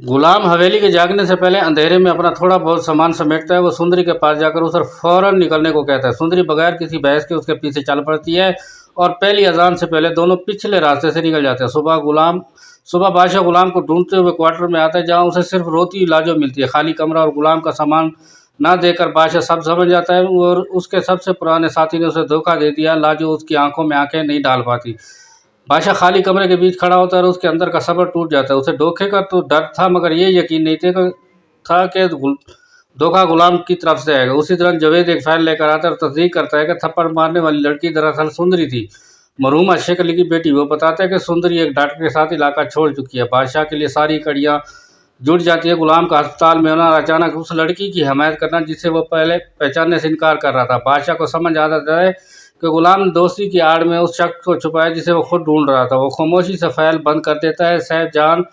गुलाम हवेली के जागने से पहले अंधेरे में अपना थोड़ा बहुत सामान समेटता है। वो सुंदरी के पास जाकर उसे फौरन निकलने को कहता है। सुंदरी बगैर किसी बहस के उसके पीछे चल पड़ती है और पहली अजान से पहले दोनों पिछले रास्ते से निकल जाते हैं। सुबह बादशाह गुलाम को ढूंढते हुए क्वार्टर में आता है, जहाँ उसे सिर्फ रोती लाजो मिलती है। खाली कमरा और गुलाम का सामान ना देकर बादशाह सब समझ जाता है और उसके सबसे पुराने साथी ने उसे धोखा दे दिया। लाजो उसकी आंखों में आंखें नहीं डाल पाती। बादशाह खाली कमरे के बीच खड़ा होता है और उसके अंदर का सब्र टूट जाता है। उसे धोखे का तो डर था, मगर ये यकीन नहीं था कि धोखा गुलाम की तरफ से आएगा। उसी दौरान जवेद एक फाइल लेकर आता है और तस्दीक करता है कि थप्पड़ मारने वाली लड़की दरअसल सुंदरी थी, मरहूम शेख अली की बेटी। वो बताता है कि सुंदरी एक डॉक्टर के साथ इलाका छोड़ चुकी है। बादशाह के लिए सारी कड़ियाँ जुट जाती है। गुलाम का अस्पताल में होना और अचानक उस लड़की की हमायत करना जिसे वो पहले पहचानने से इनकार कर रहा था। बादशाह को समझ आ जाता है कि गुलाम ने दोस्ती की आड़ में उस शख्स को छुपाया जिसे वो खुद ढूंढ रहा था। वो खामोशी से फाइल बंद कर देता है। सैफ जान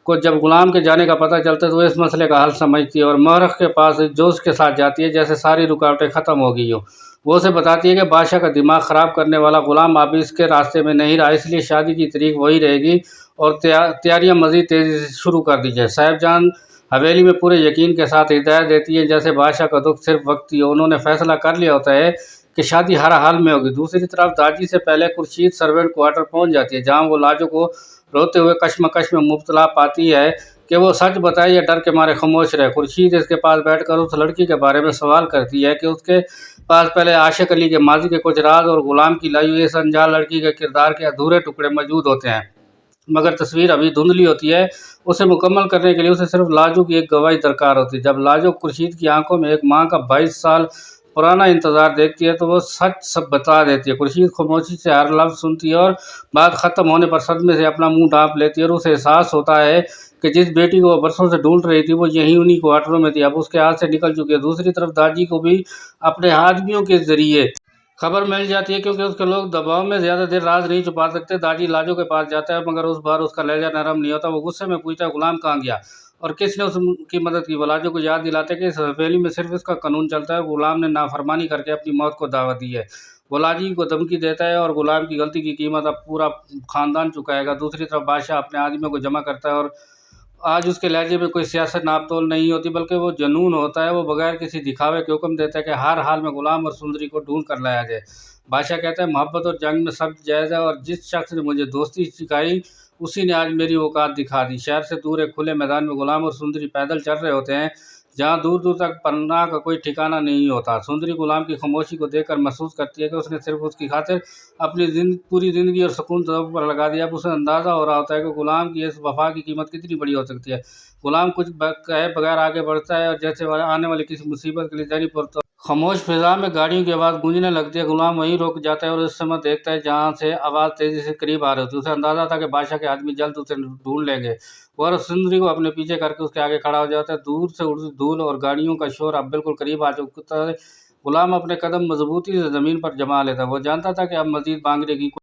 को जब गुलाम के जाने का पता चलता है तो वो इस मसले का हल समझती है और महरख के पास जोश के साथ जाती है, जैसे सारी रुकावटें ख़त्म हो गई हो। वो उसे बताती है कि बादशाह का दिमाग ख़राब करने वाला गुलाम अब इसके रास्ते में नहीं रहा, इसलिए शादी की तारीख वही रहेगी और तैयारियां मज़ीद तेज़ी से शुरू कर दी जाए। साहिब जान हवेली में पूरे यकीन के साथ हिदायत देती है, जैसे बादशाह का दुख सिर्फ वक्ती है। उन्होंने फैसला कर लिया होता है कि शादी हर हाल में होगी। दूसरी तरफ दादी से पहले खुर्शीद सर्वेंट क्वार्टर पहुंच जाती है, जहां वो लाजो को रोते हुए कश्मकश में मुब्तला पाती है कि वो सच बताए या डर के मारे खामोश रहे। खुर्शीद इसके पास बैठकर उस लड़की के बारे में सवाल करती है कि उसके पास पहले आशिक अली के माजी के कुछ राज और गुलाम की लाई हुई इस अनजान लड़की के किरदार के अधूरे टुकड़े मौजूद होते हैं, मगर तस्वीर अभी धुंधली होती है। उसे मुकम्मल करने के लिए उसे सिर्फ लाजो की एक गवाही दरकार होती है। जब लाजो खुर्शीद की आंखों में एक माँ का 22 साल पुराना इंतज़ार देखती है तो वो सच सब बता देती है। खुर्शीद खामोशी से हर लफ्ज़ सुनती है और बात ख़त्म होने पर सदमे से अपना मुंह ढाँप लेती है और उसे एहसास होता है कि जिस बेटी को वो बरसों से ढूंढ रही थी वो यहीं उन्हीं क्वार्टरों में थी, अब उसके हाथ से निकल चुकी है। दूसरी तरफ दादी को भी अपने आदमियों के ज़रिए खबर मिल जाती है, क्योंकि उसके लोग दबाव में ज़्यादा देर राज नहीं छुपा सकते। दादी लाजो के पास जाता है, मगर उस बार उसका लहजा नरम नहीं होता। वो गुस्से में पूछता है, गुलाम कहाँ गया और किसने उसकी मदद की। वो लाजो को याद दिलाते हैं कि इस हवेली में सिर्फ इसका कानून चलता है। गुलाम ने नाफरमानी करके अपनी मौत को दावत दी है। वो लाजी को धमकी देता है और गुलाम की गलती की कीमत अब पूरा खानदान चुकाएगा। दूसरी तरफ बादशाह अपने आदमियों को जमा करता है और आज उसके लहजे में कोई सियासत नापतोल नहीं होती, बल्कि वो जुनून होता है। वो बगैर किसी दिखावे के हुक्म देता है कि हर हाल में गुलाम और सुंदरी को ढूंढ कर लाया जाए। बादशाह कहता है, मोहब्बत और जंग में सब जायज़ है और जिस शख्स ने मुझे दोस्ती सिखाई उसी ने आज मेरी औकात दिखा दी। शहर से दूर एक खुले मैदान में गुलाम और सुंदरी पैदल चल रहे होते हैं, जहाँ दूर दूर तक पन्ना का कोई ठिकाना नहीं होता। सुंदरी गुलाम की खामोशी को देखकर महसूस करती है कि उसने सिर्फ उसकी खातिर अपनी पूरी ज़िंदगी और सुकून तड़प पर लगा दिया। अब उसे अंदाज़ा हो रहा होता है कि गुलाम की इस वफ़ा की कीमत कितनी बड़ी हो सकती है। गुलाम कुछ कहे बगैर आगे बढ़ता है और जैसे आने वाली किसी मुसीबत के लिए तैयारी पर खामोश फिजा में गाड़ियों की आवाज़ गूंजने लगती है। गुलाम वहीं रुक जाता है और उस समय देखता है जहाँ से आवाज़ तेज़ी से करीब आ रही होती है। उसे अंदाज़ा था कि बादशाह के आदमी जल्द उसे ढूंढ लेंगे। और सुंदरी को अपने पीछे करके उसके आगे खड़ा हो जाता है। दूर से उड़ती धूल और गाड़ियों का शोर अब बिल्कुल करीब आ चुका है। गुलाम अपने कदम मजबूती से ज़मीन पर जमा लेता है। वो जानता था कि अब मज़ीद भागने की